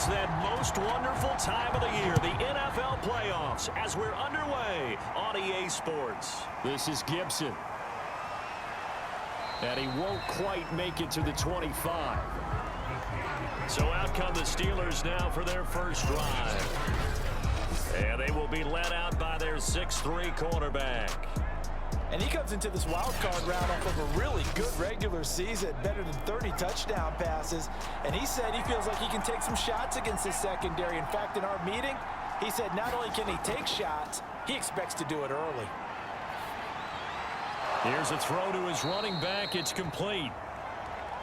It's that most wonderful time of the year, the NFL playoffs, as we're underway on EA Sports. This is Gibson. And he won't quite make it to the 25. So out come the Steelers now for their first drive. And they will be led out by their 6'3" cornerback. And he comes into this wild card round off of a really good regular season, better than 30 touchdown passes. And he said he feels like he can take some shots against his secondary. In fact, in our meeting, he said not only can he take shots, he expects to do it early. Here's a throw to his running back. It's complete.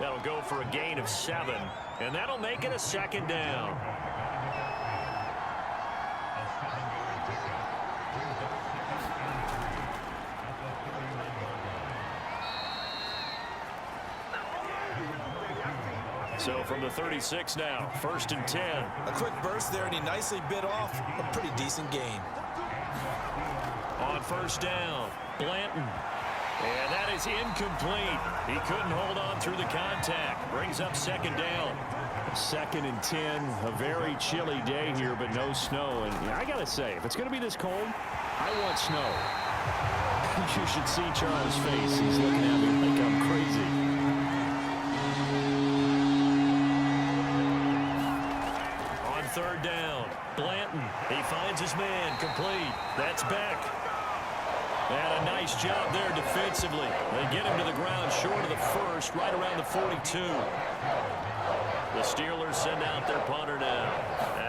That'll go for a gain of 7, and that'll make it a second down. So from the 36 now, 1st and 10. A quick burst there, and he nicely bit off a pretty decent gain. On 1st down, Blanton. And that is incomplete. He couldn't hold on through the contact. Brings up 2nd down. 2nd and 10, a very chilly day here, but no snow. And I got to say, if it's going to be this cold, I want snow. You should see Charles' face. He's looking at me like I'm crazy. On 3rd down, Blanton. He finds his man, complete. That's Beck. And a nice job there defensively. They get him to the ground short of the 1st, right around the 42. The Steelers send out their punter now.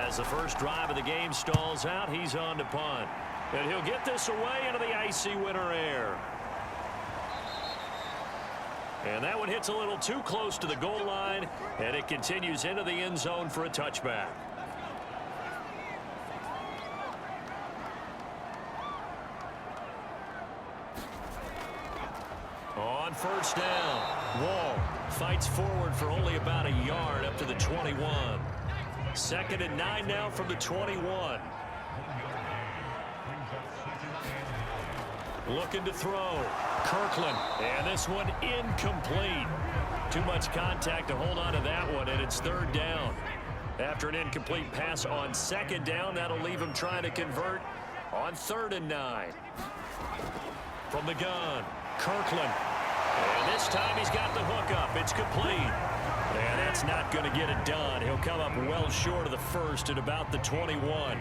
As the first drive of the game stalls out, he's on to punt. And he'll get this away into the icy winter air. And that one hits a little too close to the goal line, and it continues into the end zone for a touchback. On 1st down, Wall fights forward for only about a yard up to the 21. 2nd and 9 now from the 21. Looking to throw. Kirkland. And this one incomplete. Too much contact to hold on to that one, and it's 3rd down. After an incomplete pass on 2nd down, that'll leave him trying to convert on 3rd and 9. From the gun, Kirkland. And this time he's got the hook up. It's complete. And that's not going to get it done. He'll come up well short of the 1st at about the 21.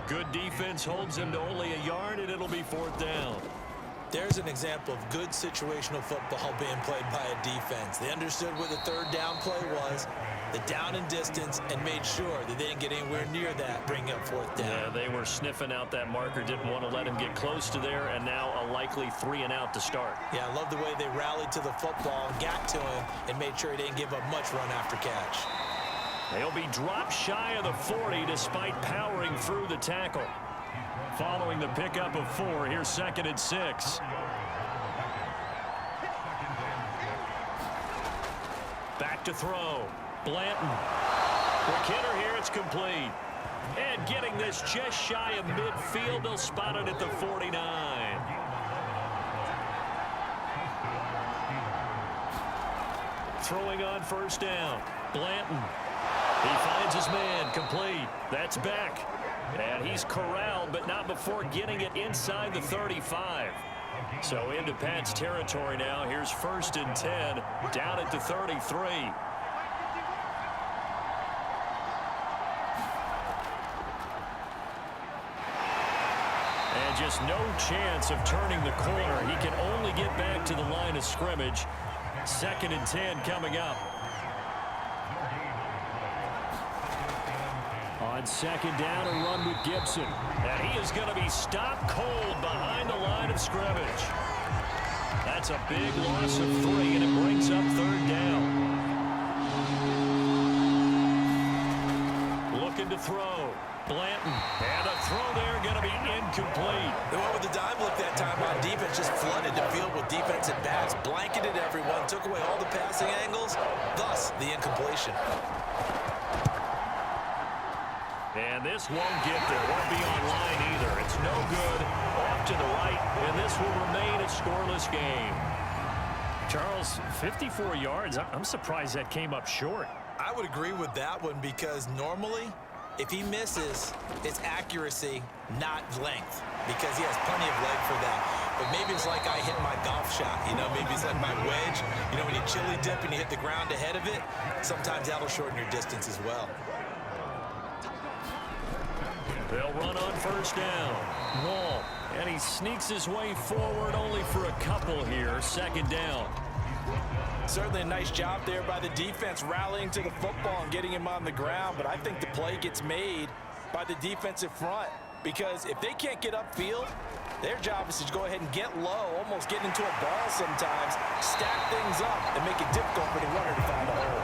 Good defense holds him to only a yard, and it'll be 4th down. There's an example of good situational football being played by a defense. They understood where the 3rd down play was, the down and distance, and made sure that they didn't get anywhere near that, bringing up 4th down. Yeah, they were sniffing out that marker, didn't want to let him get close to there, and now a likely 3 and out to start. Yeah, I love the way they rallied to the football, got to him, and made sure he didn't give up much run after catch. They'll be dropped shy of the 40 despite powering through the tackle. Following the pickup of 4, here's 2nd and 6. Back to throw. Blanton. Quick hitter here, it's complete. And getting this just shy of midfield, they'll spot it at the 49. Throwing on 1st down. Blanton. He finds his man, complete. That's Beck. And he's corralled, but not before getting it inside the 35. So into Pat's territory now. Here's 1st and 10, down at the 33. And just no chance of turning the corner. He can only get back to the line of scrimmage. 2nd and 10 coming up. On 2nd down, a run with Gibson. And he is going to be stopped cold behind the line of scrimmage. That's a big loss of 3, and it brings up 3rd down. Looking to throw. Blanton. And a throw there going to be incomplete. They went with the dime look that time on defense, just flooded the field with defensive backs, blanketed everyone, took away all the passing angles, thus the incompletion. And this won't get there. Won't be online either. It's no good. Off to the right, and this will remain a scoreless game. Charles, 54 yards. I'm surprised that came up short. I would agree with that one because normally, if he misses, it's accuracy, not length, because he has plenty of leg for that. But maybe it's like I hit my golf shot, you know, maybe it's like my wedge. You know, when you chili dip and you hit the ground ahead of it, sometimes that'll shorten your distance as well. They'll run on first down. Wall, and he sneaks his way forward only for a couple here. Second down. Certainly a nice job there by the defense rallying to the football and getting him on the ground, but I think the play gets made by the defensive front because if they can't get upfield, their job is to go ahead and get low, almost get into a ball sometimes, stack things up, and make it difficult for the runner to find a hole.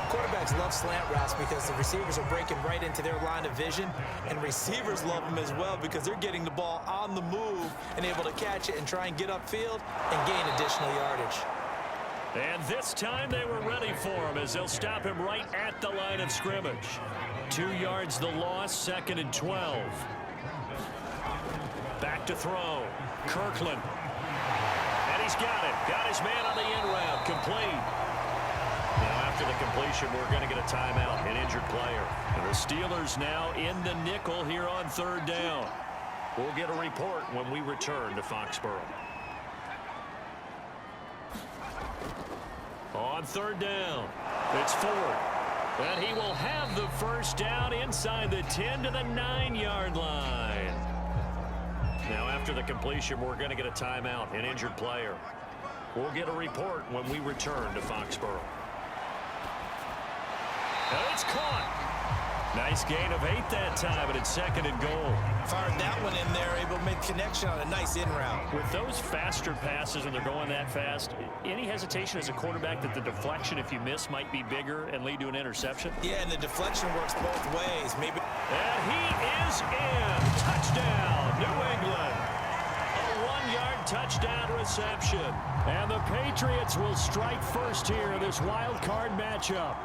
Quarterbacks love slant routes because the receivers are breaking right into their line of vision, and receivers love them as well because they're getting the ball on the move and able to catch it and try and get upfield and gain additional yardage. And this time they were ready for him as they'll stop him right at the line of scrimmage. 2 yards the loss, 2nd and 12. Back to throw. Kirkland. And he's got it. Got his man on the end route. Complete. Now after the completion, we're going to get a timeout, an injured player. And the Steelers now in the nickel here on 3rd down. We'll get a report when we return to Foxborough. On 3rd down, it's Ford. And he will have the first down inside the 10 to the 9-yard line. Now after the completion, we're going to get a timeout, an injured player. We'll get a report when we return to Foxborough. And it's caught. Nice gain of 8 that time, and it's 2nd and goal. Fired that one in there, able to make connection on a nice in route. With those faster passes and they're going that fast, any hesitation as a quarterback that the deflection, if you miss, might be bigger and lead to an interception? Yeah, and the deflection works both ways. Maybe. And he is in. Touchdown, New England. A 1-yard touchdown reception. And the Patriots will strike first here in this wild card matchup.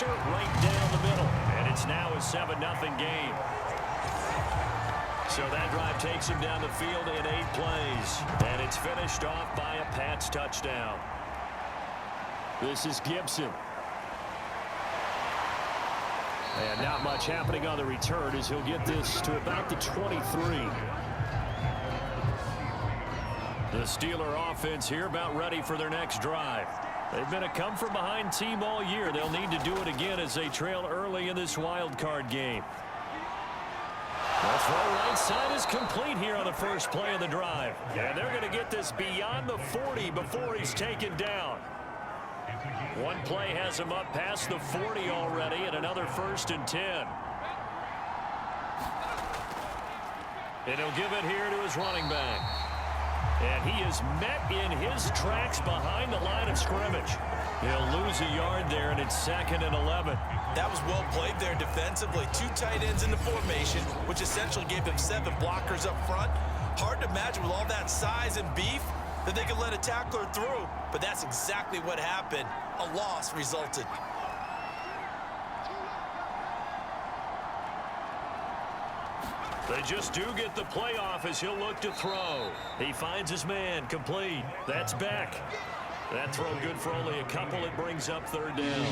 Right down the middle, and it's now a 7-0 game. So that drive takes him down the field in 8 plays, and it's finished off by a Pats touchdown. This is Gibson. And not much happening on the return as he'll get this to about the 23. The Steeler offense here about ready for their next drive. They've been a come-from-behind team all year. They'll need to do it again as they trail early in this wild card game. The throw right side is complete here on the first play of the drive. And they're going to get this beyond the 40 before he's taken down. One play has him up past the 40 already, and another 1st and 10. And he'll give it here to his running back. And he is met in his tracks behind the line of scrimmage. He'll lose a yard there, and it's 2nd and 11. That was well played there defensively. 2 tight ends in the formation, which essentially gave him 7 blockers up front. Hard to imagine with all that size and beef that they could let a tackler through. But that's exactly what happened. A loss resulted. They just do get the play off as he'll look to throw. He finds his man, complete. That's Beck. That throw good for only a couple. It brings up 3rd down.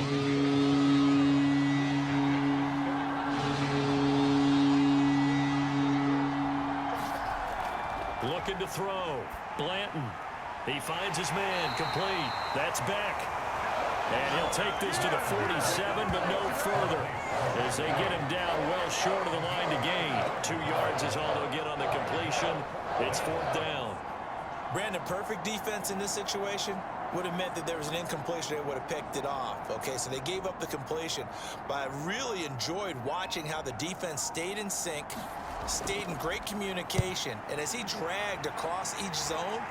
Looking to throw. Blanton. He finds his man, complete. That's Beck. And he'll take this to the 47, but no further, as they get him down well short of the line to gain. 2 yards is all they'll get on the completion. It's 4th down. Brandon, perfect defense in this situation would have meant that there was an incompletion. They would have picked it off. Okay, so they gave up the completion. But I really enjoyed watching how the defense stayed in sync, stayed in great communication. And as he dragged across each zone,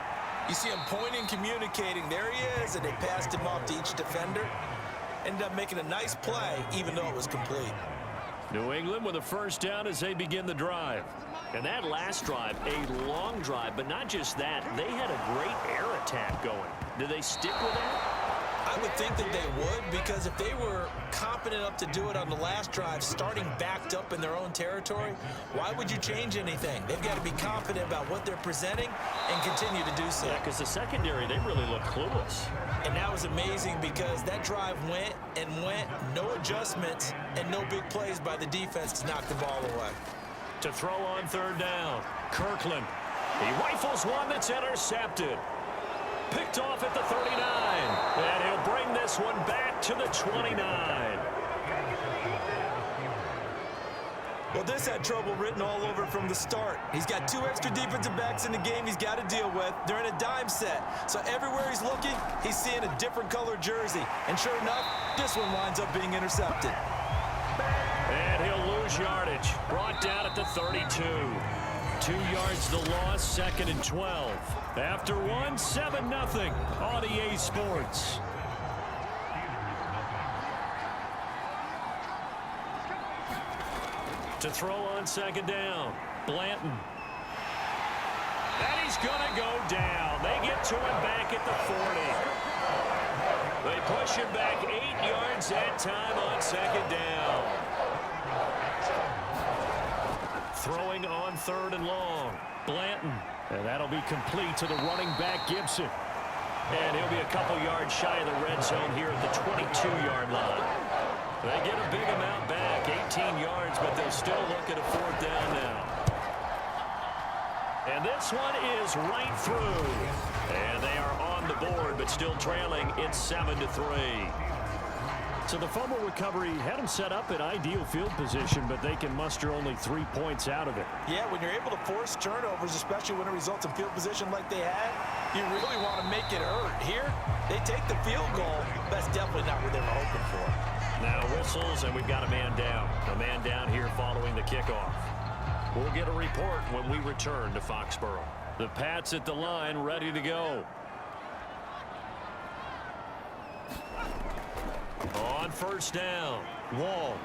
you see him pointing, communicating. There he is, and they passed him off to each defender. Ended up making a nice play, even though it was complete. New England with a first down as they begin the drive. And that last drive, a long drive, but not just that. They had a great air attack going. Do they stick with that? I would think that they would, because if they were confident enough to do it on the last drive, starting backed up in their own territory, why would you change anything? They've got to be confident about what they're presenting and continue to do so. Yeah, because the secondary, they really look clueless. And that was amazing because that drive went and went, no adjustments, and no big plays by the defense to knock the ball away. To throw on third down, Kirkland. He rifles one that's intercepted. Picked off at the 39. And he'll bring this one back to the 29. Well, this had trouble written all over from the start. He's got 2 extra defensive backs in the game he's got to deal with. They're in a dime set. So everywhere he's looking, he's seeing a different color jersey. And sure enough, this one winds up being intercepted. And he'll lose yardage. Brought down at the 32. 2 yards the loss, 2nd and 12. After one, 7-0 on EA Sports. To throw on 2nd down, Blanton. And he's going to go down. They get to him back at the 40. They push him back 8 yards that time on 2nd down. Throwing on 3rd and long, Blanton. And that'll be complete to the running back, Gibson. And he'll be a couple yards shy of the red zone here at the 22-yard line. They get a big amount back, 18 yards, but they'll still look at a 4th down now. And this one is right through. And they are on the board, but still trailing. It's 7-3. So the fumble recovery had them set up in ideal field position, but they can muster only 3 points out of it. Yeah, when you're able to force turnovers, especially when it results in field position like they had, you really want to make it hurt. Here, they take the field goal. That's definitely not what they were hoping for. Now whistles, and we've got a man down. A man down here following the kickoff. We'll get a report when we return to Foxborough. The Pats at the line, ready to go. On 1st down, Wall.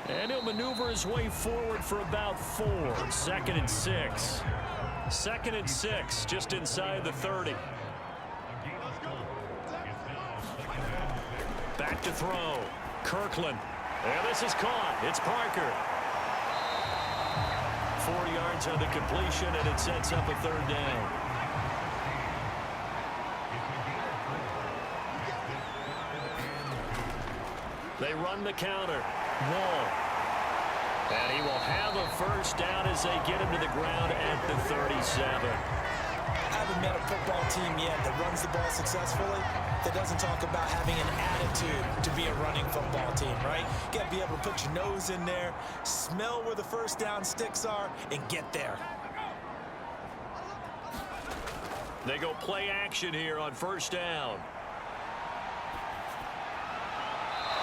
And he'll maneuver his way forward for about 4. 2nd and 6. 2nd and 6, just inside the 30. Back to throw. Kirkland. And this is caught. It's Parker. 4 yards on the completion, and it sets up a 3rd down. They run the counter. Wall. And he will have a 1st down as they get him to the ground at the 37. I haven't met a football team yet that runs the ball successfully that doesn't talk about having an attitude to be a running football team, right? You got to be able to put your nose in there, smell where the 1st down sticks are, and get there. They go play action here on 1st down.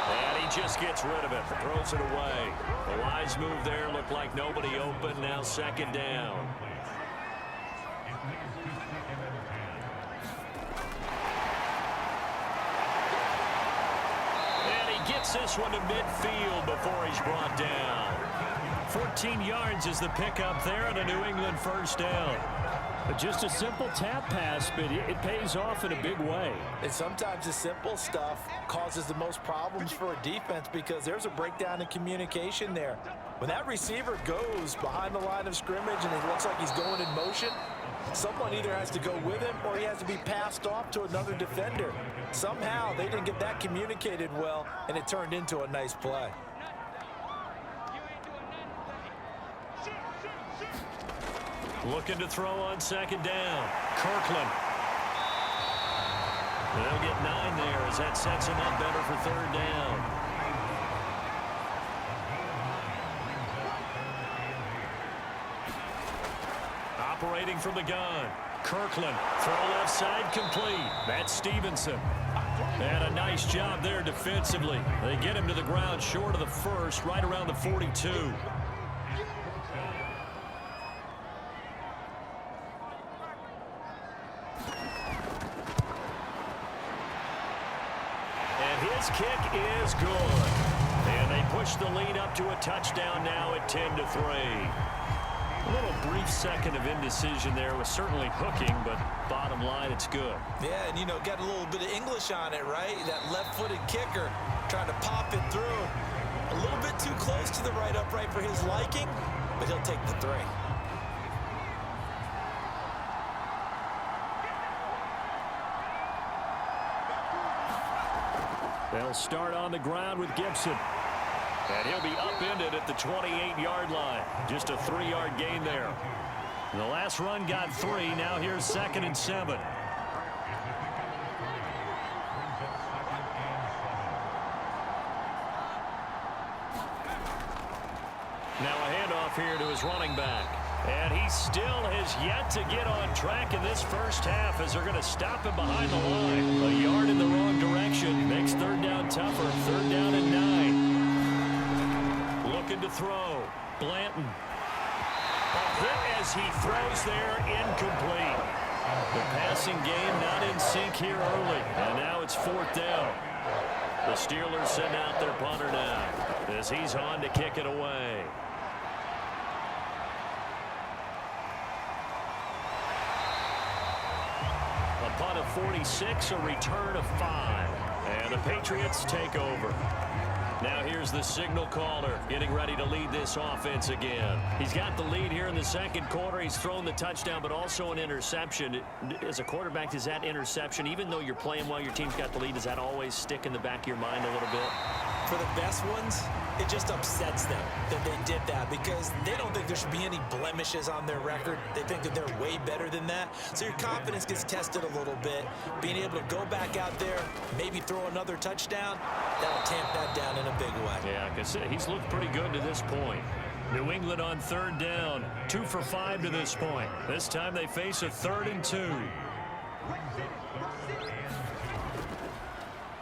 And he just gets rid of it, throws it away. The wise move there, looked like nobody open, now 2nd down. And he gets this one to midfield before he's brought down. 14 yards is the pickup there and a New England 1st down. Just a simple tap pass, but it pays off in a big way. And sometimes the simple stuff causes the most problems for a defense because there's a breakdown in communication there. When that receiver goes behind the line of scrimmage and it looks like he's going in motion, someone either has to go with him or he has to be passed off to another defender. Somehow they didn't get that communicated well, and it turned into a nice play. Looking to throw on 2nd down. Kirkland. They'll get 9 there as that sets him up better for 3rd down. Operating from the gun. Kirkland. Throw left side complete. That's Stevenson. And a nice job there defensively. They get him to the ground short of the 1st, right around the 42. His kick is good. And they push the lead up to a touchdown now at 10-3. A little brief second of indecision there was certainly hooking, but bottom line, it's good. Yeah, and, you know, got a little bit of English on it, right? That left-footed kicker trying to pop it through. A little bit too close to the right upright for his liking, but he'll take the three. They'll start on the ground with Gibson. And he'll be upended at the 28-yard line. Just a 3-yard gain there. The last run got 3. Now here's 2nd and 7. Now a handoff here to his running back. And he still has yet to get on track in this first half as they're going to stop him behind the line. A yard in the wrong direction. Makes third down tougher. 3rd down and 9. Looking to throw. Blanton. A hit as he throws there. Incomplete. The passing game not in sync here early. And now it's 4th down. The Steelers send out their punter now as he's on to kick it away. Punt of 46, a return of 5. And the Patriots take over. Now here's the signal caller getting ready to lead this offense again. He's got the lead here in the second quarter. He's thrown the touchdown, but also an interception. As a quarterback, does that interception, even though you're playing while your team's got the lead, does that always stick in the back of your mind a little bit? For the best ones, it just upsets them that they did that because they don't think there should be any blemishes on their record. They think that they're way better than that. So your confidence gets tested a little bit. Being able to go back out there, maybe throw another touchdown, that'll tamp that down in a big way. Yeah, like I said, he's looked pretty good to this point. New England on 3rd down, 2 for 5 to this point. This time they face a 3rd and 2.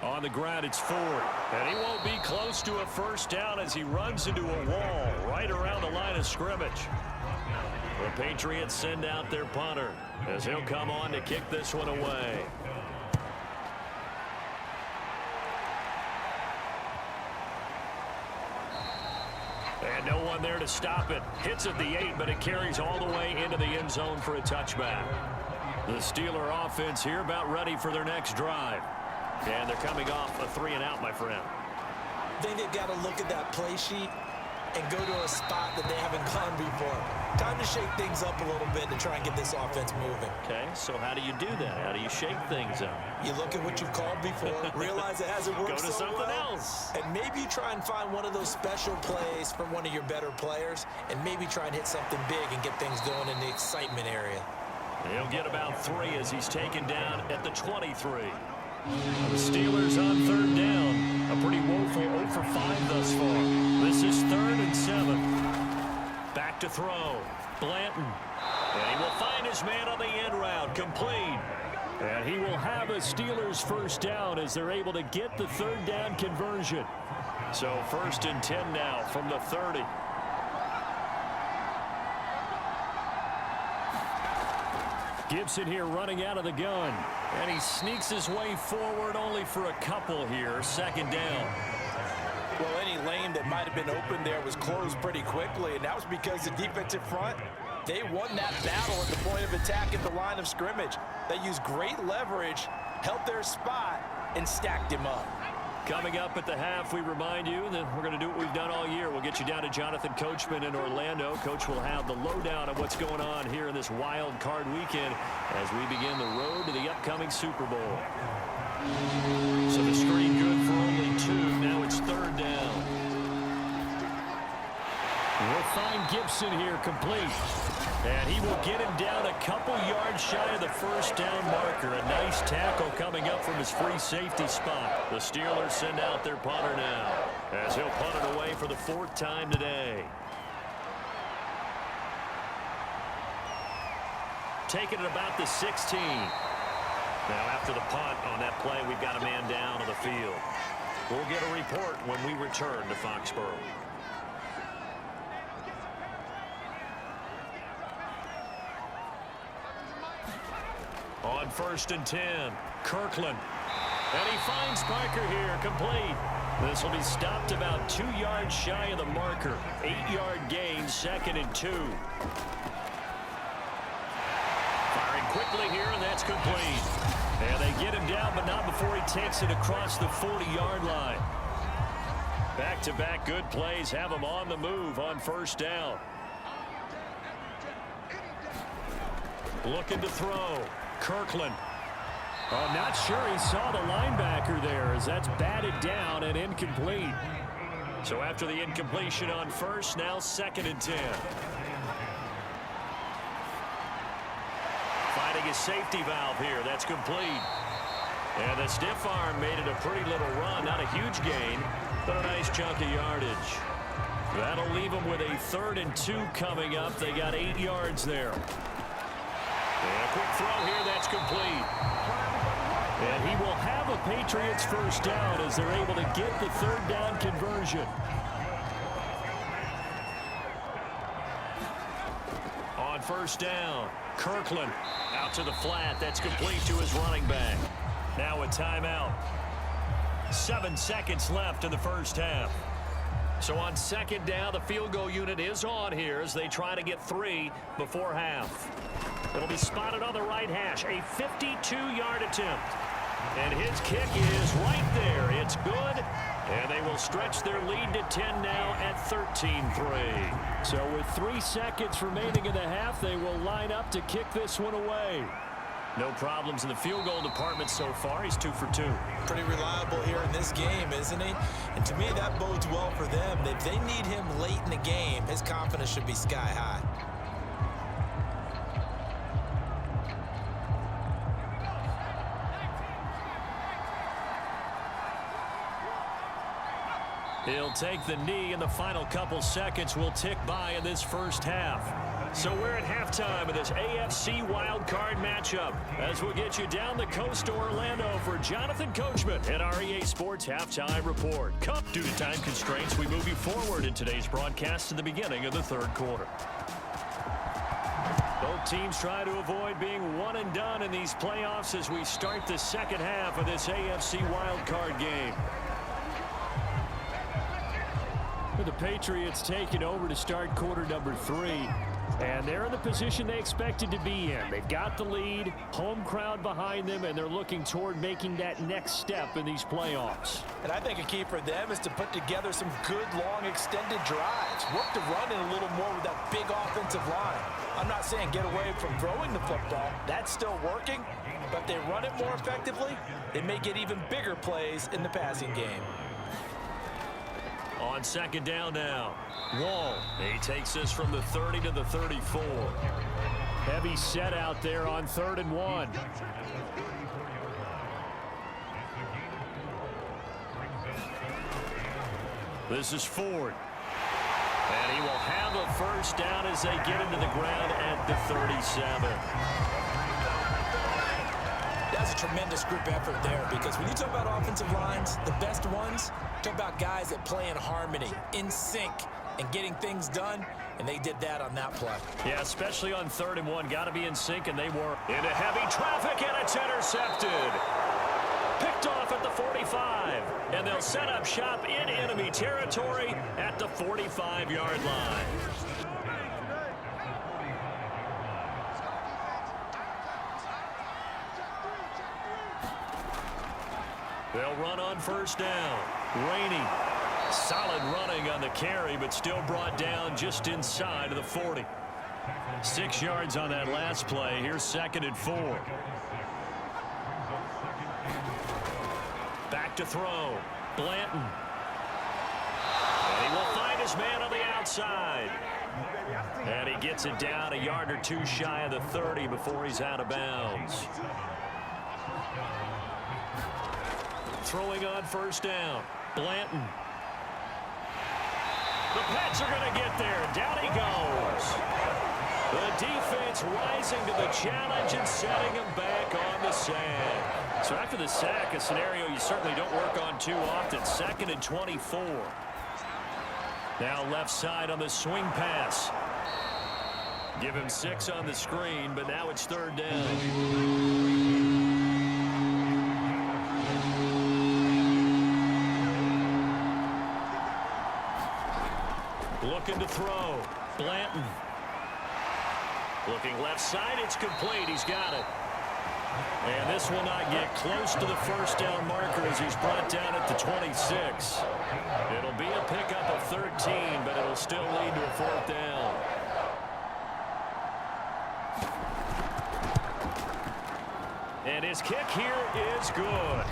On the ground, it's Ford. And he won't be close to a first down as he runs into a wall right around the line of scrimmage. The Patriots send out their punter as he'll come on to kick this one away. And no one there to stop it. Hits at the 8, but it carries all the way into the end zone for a touchback. The Steeler offense here about ready for their next drive. And they're coming off a 3-and-out, my friend. I think they've got to look at that play sheet and go to a spot that they haven't gone before. Time to shake things up a little bit to try and get this offense moving. Okay, so how do you do that? How do you shake things up? You look at what you've called before, realize it hasn't worked Go to so something well, else. and maybe you try and find one of those special plays from one of your better players, and maybe try and hit something big and get things going in the excitement area. He'll get about 3 as he's taken down at the 23. The Steelers on 3rd down. A pretty woeful 0 for 5 thus far. This is 3rd and 7. Back to throw. Blanton. And he will find his man on the end route. Complete. And he will have a Steelers first down as they're able to get the 3rd down conversion. So 1st and 10 now from the 30. Gibson here running out of the gun. And he sneaks his way forward only for a couple here. 2nd down. Well, any lane that might have been open there was closed pretty quickly, and that was because the defensive front, they won that battle at the point of attack at the line of scrimmage. They used great leverage, held their spot, and stacked him up. Coming up at the half, we remind you that we're going to do what we've done all year. We'll get you down to Jonathan Coachman in Orlando. Coach will have the lowdown of what's going on here in this wild card weekend as we begin the road to the upcoming Super Bowl. So the screen good for only 2. Now it's 3rd down. We'll find Gibson here complete. And he will get him down a couple yards shy of the first down marker. A nice tackle coming up from his free safety spot. The Steelers send out their punter now as he'll punt it away for the 4th time today. Taking it about the 16. Now after the punt on that play, we've got a man down on the field. We'll get a report when we return to Foxborough. On 1st and 10, Kirkland. And he finds Parker here, complete. This will be stopped about 2 yards shy of the marker. 8-yard gain, 2nd and 2. Firing quickly here, and that's complete. And they get him down, but not before he takes it across the 40-yard line. Back-to-back good plays have him on the move on 1st down. Looking to throw. Kirkland. I'm not sure he saw the linebacker there as that's batted down and incomplete. So after the incompletion on 1st, now 2nd and 10. Finding a safety valve here. That's complete. And the stiff arm made it a pretty little run. Not a huge gain, but a nice chunk of yardage. That'll leave them with a 3rd and 2 coming up. They got 8 yards there. And a quick throw here. That's complete. And he will have a Patriots 1st down as they're able to get the 3rd down conversion. On 1st down, Kirkland out to the flat. That's complete to his running back. Now a timeout. 7 seconds left in the 1st half. So on 2nd down, the field goal unit is on here as they try to get 3 before half. It'll be spotted on the right hash. A 52-yard attempt. And his kick is right there. It's good. And they will stretch their lead to 10 now at 13-3. So with 3 seconds remaining in the half, they will line up to kick this one away. No problems in the field goal department so far. He's 2 for 2. Pretty reliable here in this game, isn't he? And to me, that bodes well for them. If they need him late in the game, his confidence should be sky high. He'll take the knee, and the final couple seconds will tick by in this 1st half. So we're at halftime of this AFC wildcard matchup as we'll get you down the coast to Orlando for Jonathan Coachman and our EA Sports Halftime Report. Due to time constraints, we move you forward in today's broadcast to the beginning of the 3rd quarter. Both teams try to avoid being one and done in these playoffs as we start the 2nd half of this AFC wildcard game. The Patriots taking over to start quarter number 3. And they're in the position they expected to be in. They've got the lead, home crowd behind them, and they're looking toward making that next step in these playoffs. And I think a key for them is to put together some good, long, extended drives. Work the run in a little more with that big offensive line. I'm not saying get away from throwing the football. That's still working. But if they run it more effectively, they may get even bigger plays in the passing game. On 2nd down now, Wall. He takes this from the 30 to the 34. Heavy set out there on 3rd and 1. This is Ford. And he will have a 1st down as they get into the ground at the 37. That's a tremendous group effort there, because when you talk about offensive lines, the best ones, talk about guys that play in harmony, in sync, and getting things done, and they did that on that play. Yeah, especially on 3rd and 1. Got to be in sync, and they were. Into heavy traffic, and it's intercepted. Picked off at the 45, and they'll set up shop in enemy territory at the 45-yard line. They'll run on 1st down. Rainey, solid running on the carry, but still brought down just inside of the 40. 6 yards on that last play. Here's 2nd and 4. Back to throw. Blanton. And he will find his man on the outside. And he gets it down a yard or 2 shy of the 30 before he's out of bounds. Throwing on 1st down. Blanton. The Pats are going to get there. Down he goes. The defense rising to the challenge and setting him back on the sand. So after the sack, a scenario you certainly don't work on too often. 2nd and 24. Now left side on the swing pass. Give him 6 on the screen, but now it's 3rd down. Looking to throw. Blanton. Looking left side. It's complete. He's got it. And this will not get close to the first down marker as he's brought down at the 26. It'll be a pickup of 13, but it'll still lead to a fourth down. And his kick here is good.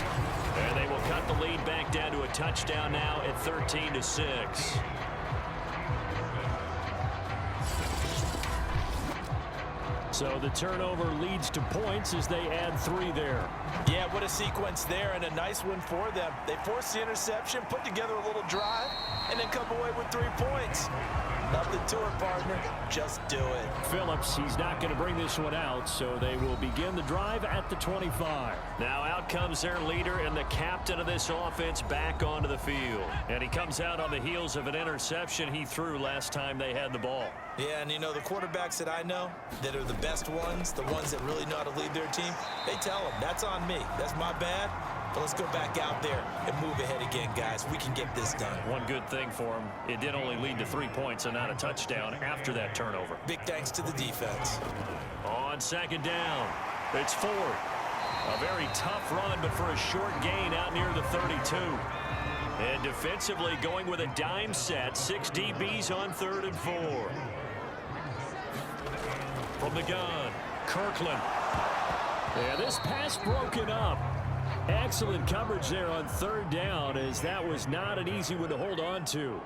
And they will cut the lead back down to a touchdown now at 13-6. So the turnover leads to points as they add 3 there. Yeah, what a sequence there, and a nice one for them. They forced the interception, put together a little drive, and then come away with 3 points. Nothing to it, partner. Just do it. Phillips, he's not going to bring this one out, so they will begin the drive at the 25. Now out comes their leader and the captain of this offense back onto the field. And he comes out on the heels of an interception he threw last time they had the ball. Yeah, and you know, the quarterbacks that I know that are the best ones, the ones that really know how to lead their team, they tell them, that's on me. That's my bad. But let's go back out there and move ahead again, guys. We can get this done. One good thing for him, it did only lead to 3 points and not a touchdown after that turnover. Big thanks to the defense. On second down, it's Ford. A very tough run, but for a short gain out near the 32. And defensively going with a dime set, 6 DBs on 3rd and 4. From the gun, Kirkland. Yeah, this pass broken up. Excellent coverage there on 3rd down, as that was not an easy one to hold on to.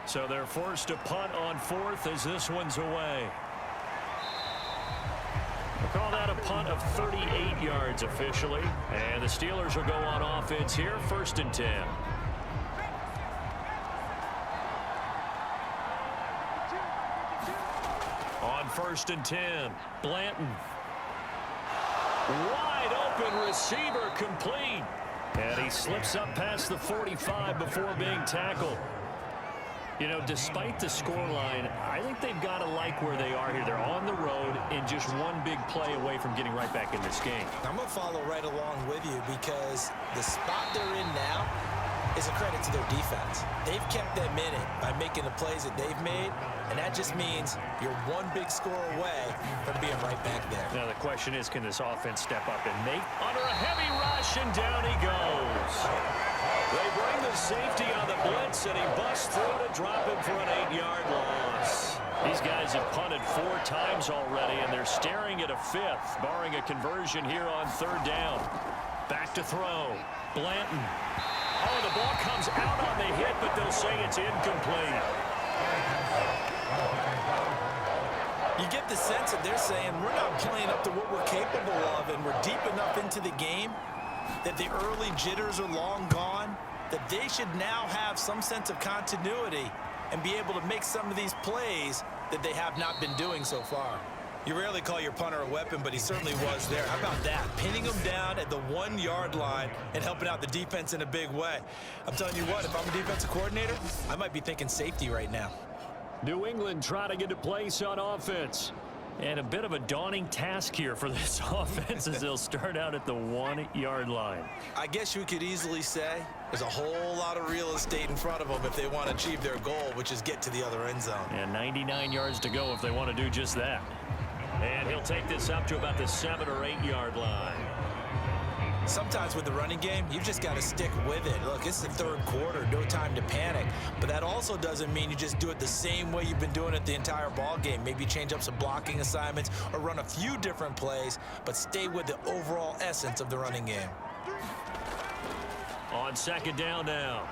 So they're forced to punt on 4th as this one's away. We'll call that a punt of 38 yards officially. And the Steelers will go on offense here, 1st and 10. On 1st and 10, Blanton. Wide open receiver, complete. And he slips up past the 45 before being tackled. You know, despite the scoreline, I think they've got to like where they are here. They're on the road and just one big play away from getting right back in this game. I'm going to follow right along with you because the spot they're in now is a credit to their defense. They've kept them in it by making the plays that they've made, and that just means you're one big score away from being right back there. Now the question is, can this offense step up and make under a heavy rush, and down he goes. They bring the safety on the blitz, and he busts through to drop him for an 8-yard loss. These guys have punted 4 times already, and they're staring at a 5th, barring a conversion here on 3rd down. Back to throw. Blanton. Oh, the ball comes out on the hit, but they'll say it's incomplete. You get the sense that they're saying we're not playing up to what we're capable of, and we're deep enough into the game that the early jitters are long gone, that they should now have some sense of continuity and be able to make some of these plays that they have not been doing so far. You rarely call your punter a weapon, but he certainly was there. How about that? Pinning him down at the 1-yard line and helping out the defense in a big way. I'm telling you what, if I'm a defensive coordinator, I might be thinking safety right now. New England trying to get a place on offense. And a bit of a daunting task here for this offense as they'll start out at the 1-yard line. I guess you could easily say there's a whole lot of real estate in front of them if they want to achieve their goal, which is get to the other end zone. And 99 yards to go if they want to do just that. And he'll take this up to about the 7- or 8-yard line. Sometimes with the running game, you've just got to stick with it. Look, it's the 3rd quarter, no time to panic. But that also doesn't mean you just do it the same way you've been doing it the entire ball game. Maybe change up some blocking assignments or run a few different plays, but stay with the overall essence of the running game. On 2nd down now,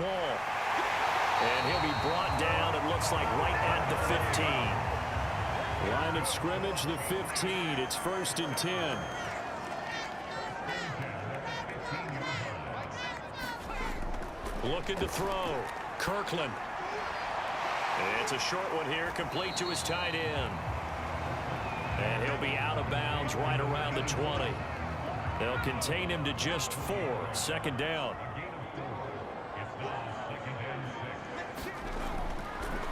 Wall. And he'll be brought down, it looks like, right at the 15. Line of scrimmage, the 15. It's 1st and 10. Looking to throw. Kirkland. It's a short one here, complete to his tight end. And he'll be out of bounds right around the 20. They'll contain him to just 4. 2nd down.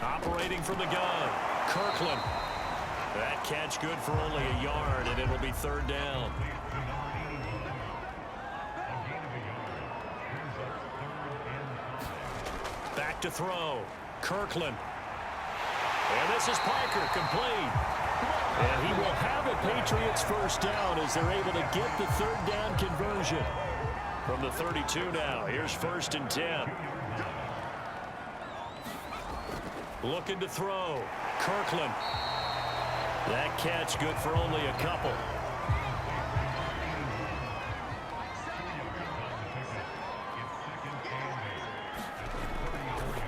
Operating from the gun. Kirkland. That catch good for only a yard, and it'll be 3rd down. Back to throw. Kirkland. And this is Parker, complete. And he will have a Patriots first down as they're able to get the third down conversion. From the 32 now, here's 1st and 10. Looking to throw. Kirkland. That catch good for only a couple.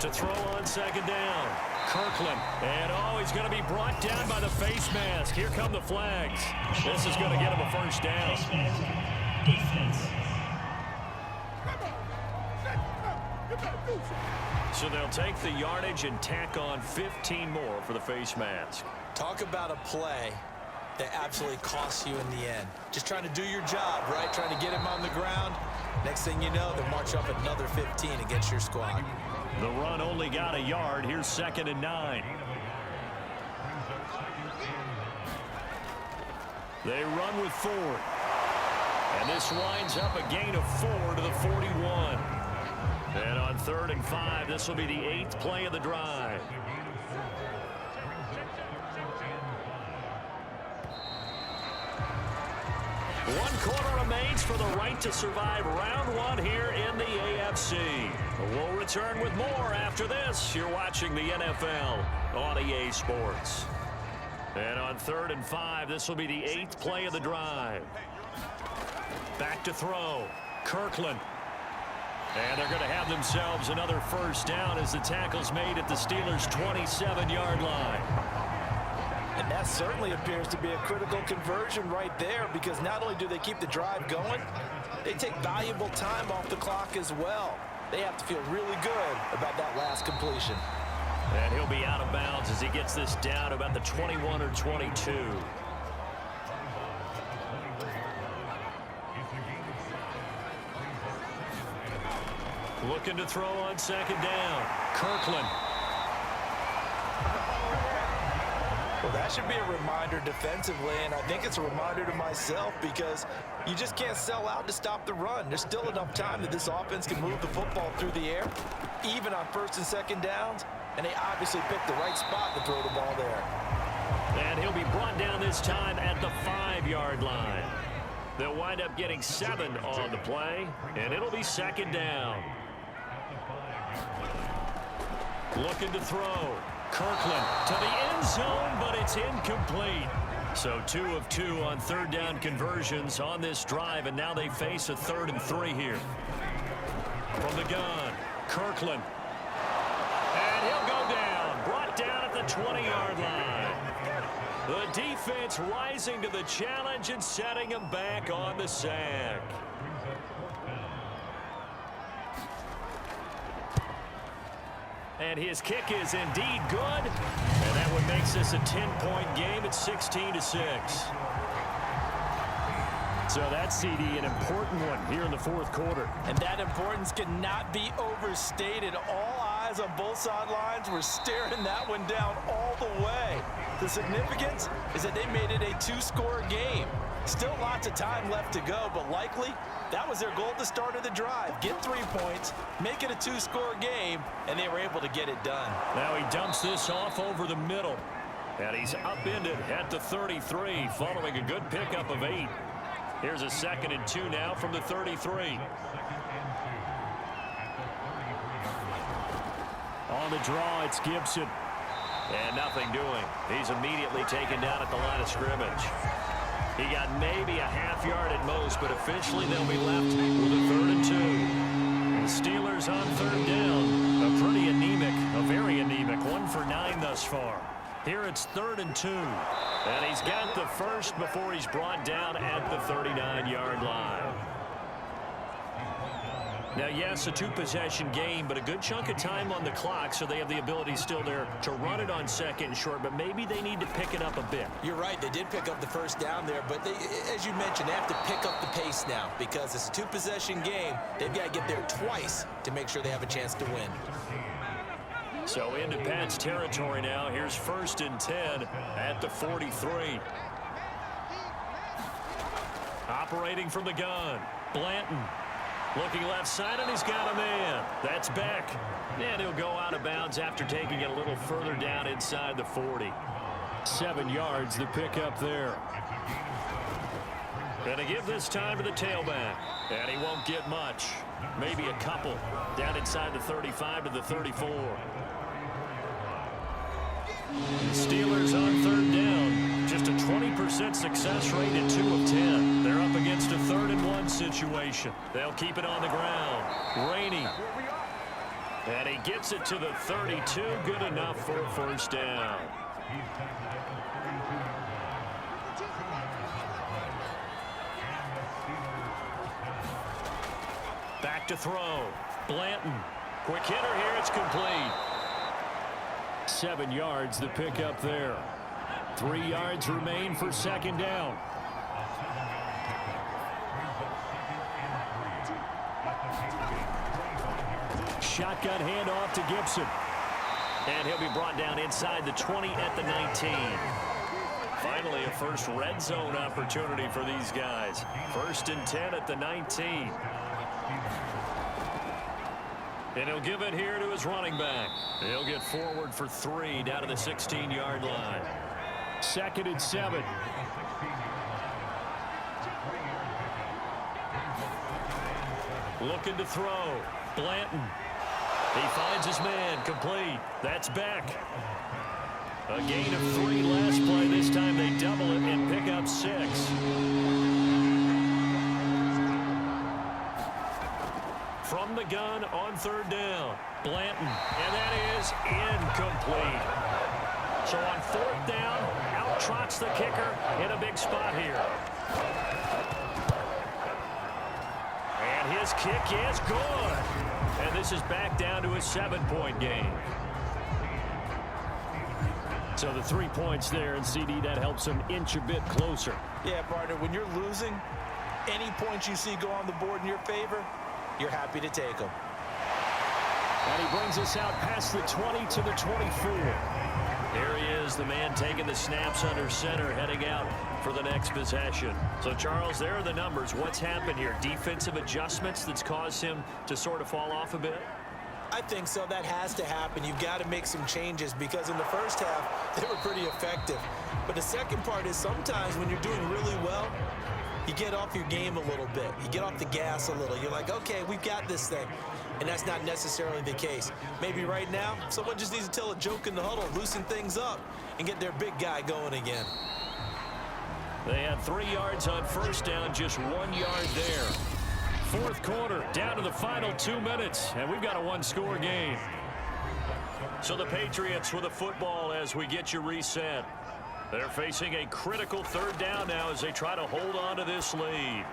To throw on 2nd down. Kirkland. And he's going to be brought down by the face mask. Here come the flags. This is going to get him a first down. So they'll take the yardage and tack on 15 more for the face mask. Talk about a play that absolutely costs you in the end. Just trying to do your job, right? Trying to get him on the ground. Next thing you know, they'll march up another 15 against your squad. The run only got a yard. Here's 2nd and 9. They run with Ford. And this winds up a gain of 4 to the 41. And on 3rd and 5, this will be the 8th play of the drive. One quarter remains for the right to survive round 1 here in the AFC. We'll return with more after this. You're watching the NFL on EA Sports. And on 3rd and 5, this will be the 8th play of the drive. Back to throw. Kirkland. And they're going to have themselves another first down as the tackle's made at the Steelers' 27-yard line. And that certainly appears to be a critical conversion right there, because not only do they keep the drive going, they take valuable time off the clock as well. They have to feel really good about that last completion. And he'll be out of bounds as he gets this down about the 21 or 22. Looking to throw on 2nd down. Kirkland. Well, that should be a reminder defensively, and I think it's a reminder to myself, because you just can't sell out to stop the run. There's still enough time that this offense can move the football through the air, even on 1st and 2nd downs, and they obviously picked the right spot to throw the ball there. And he'll be brought down this time at the 5-yard line. They'll wind up getting 7 on the play, and it'll be 2nd down. Looking to throw. Kirkland to the end zone, but it's incomplete. So 2 of 2 on 3rd down conversions on this drive, and now they face a 3rd and 3 here. From the gun, Kirkland. And he'll go down, brought down at the 20-yard line. The defense rising to the challenge and setting him back on the sack. And his kick is indeed good. And that one makes this a 10-point game at 16-6. So that's, CD, an important one here in the 4th quarter. And that importance cannot be overstated. All eyes on both sidelines were staring that one down all the way. The significance is that they made it a 2-score game. Still lots of time left to go, but likely that was their goal at the start of the drive. Get 3 points, make it a 2-score game, and they were able to get it done. Now he dumps this off over the middle. And he's upended at the 33 following a good pickup of 8. Here's a 2nd and 2 now from the 33. On the draw, it's Gibson. And nothing doing. He's immediately taken down at the line of scrimmage. He got maybe a half yard at most, but officially they'll be left with a 3rd and 2. The Steelers on 3rd down. A pretty anemic, a very anemic 1 for 9 thus far. Here it's 3rd and 2. And he's got the first before he's brought down at the 39-yard line. Now, yes, a 2-possession game, but a good chunk of time on the clock, so they have the ability still there to run it on 2nd and short, but maybe they need to pick it up a bit. You're right. They did pick up the first down there, but they, as you mentioned, they have to pick up the pace now, because it's a 2-possession game. They've got to get there twice to make sure they have a chance to win. So into Pat's territory now. Here's 1st and 10 at the 43. Operating from the gun, Blanton. Looking left side, and he's got a man. That's Beck. And he'll go out of bounds after taking it a little further down inside the 40. 7 yards, the pickup there. Gonna give this time to the tailback. And he won't get much. Maybe a couple. Down inside the 35 to the 34. Steelers on 3rd down. Just a 20% success rate at 2 of 10. They're up against a 3rd and 1 situation. They'll keep it on the ground. Rainey. And he gets it to the 32. Good enough for a 1st down. Back to throw. Blanton. Quick hitter here. It's complete. 7 yards, the pickup there. 3 yards remain for 2nd down. Shotgun handoff to Gibson. And he'll be brought down inside the 20 at the 19. Finally, a first red zone opportunity for these guys. 1st and 10 at the 19. And he'll give it here to his running back. He'll get forward for 3 down to the 16-yard line. 2nd and 7. Looking to throw. Blanton. He finds his man. Complete. That's Beck. A gain of 3 last play. This time they double it and pick up 6. From the gun on 3rd down. Blanton. And that is incomplete. So on 4th down, out trots the kicker in a big spot here. And his kick is good. And this is back down to a 7-point game. So the 3 points there, and CD, that helps him inch a bit closer. Yeah, partner, when you're losing, any points you see go on the board in your favor, you're happy to take them. And he brings us out past the 20 to the 24. There he is, the man taking the snaps under center, heading out for the next possession. So, Charles, there are the numbers. What's happened here? Defensive adjustments that's caused him to sort of fall off a bit? I think so. That has to happen. You've got to make some changes because in the first half, they were pretty effective. But the second part is sometimes when you're doing really well, you get off your game a little bit. You get off the gas a little. You're like, okay, we've got this thing. And that's not necessarily the case. Maybe right now, someone just needs to tell a joke in the huddle, loosen things up, and get their big guy going again. They had 3 yards on 1st down, just 1 yard there. 4th quarter, down to the final 2 minutes, and we've got a 1-score game. So the Patriots with a football as we get you reset. They're facing a critical 3rd down now as they try to hold on to this lead.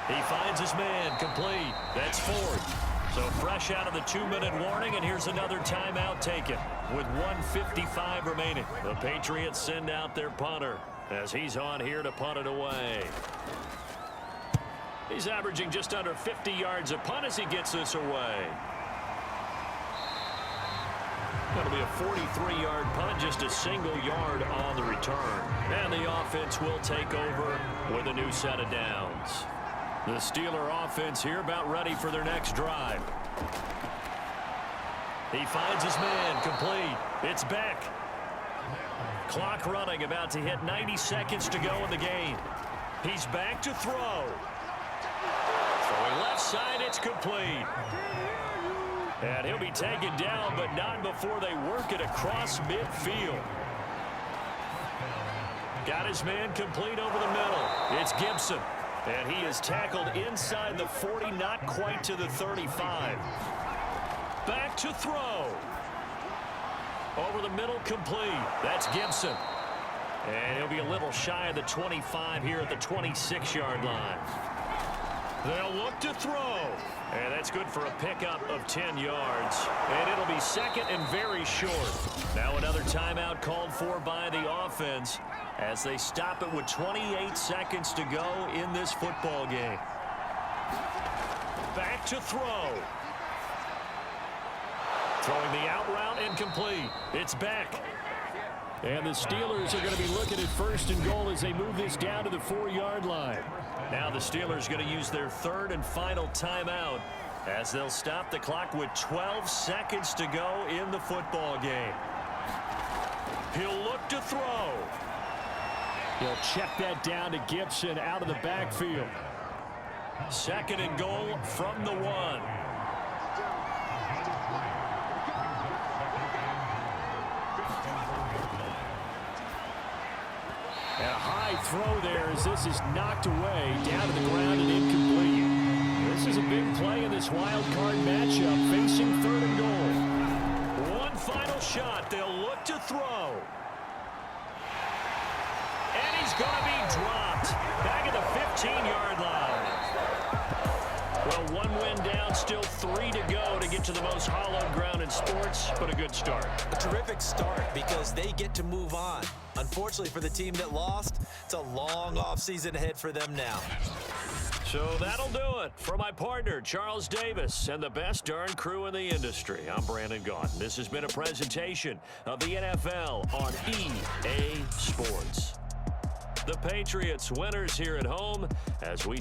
He finds his man, complete. That's 4th. So fresh out of the 2-minute warning, and here's another timeout taken with 1:55 remaining. The Patriots send out their punter as he's on here to punt it away. He's averaging just under 50 yards a punt as he gets this away. That'll be a 43-yard punt, just a single yard on the return. And the offense will take over with a new set of downs. The Steeler offense here about ready for their next drive. He finds his man, complete. It's Beck. Clock running, about to hit 90 seconds to go in the game. He's back to throw. Throwing left side, it's complete. And he'll be taken down, but not before they work it across midfield. Got his man complete over the middle. It's Gibson. And he is tackled inside the 40, not quite to the 35. Back to throw. Over the middle, complete. That's Gibson. And he'll be a little shy of the 25 here at the 26-yard line. They'll look to throw. And that's good for a pickup of 10 yards. And it'll be 2nd and very short. Now another timeout called for by the offense as they stop it with 28 seconds to go in this football game. Back to throw. Throwing the out route incomplete. It's Beck. And the Steelers are going to be looking at 1st and goal as they move this down to the 4-yard line. Now the Steelers going to use their third and final timeout as they'll stop the clock with 12 seconds to go in the football game. He'll look to throw. He'll check that down to Gibson out of the backfield. Second and goal from the 1. And a high throw there as this is knocked away, down to the ground and incomplete. This is a big play in this wild card matchup, facing third and goal. One final shot. They'll look to throw. And he's going to be dropped. Back at the 15-yard line. Well, one win down, still 3 to go to get to the most hallowed ground in sports, but a good start. A terrific start because they get to move on. Unfortunately for the team that lost, it's a long offseason ahead for them now. So that'll do it for my partner, Charles Davis, and the best darn crew in the industry. I'm Brandon Gaudin. This has been a presentation of the NFL on EA Sports. The Patriots winners here at home as we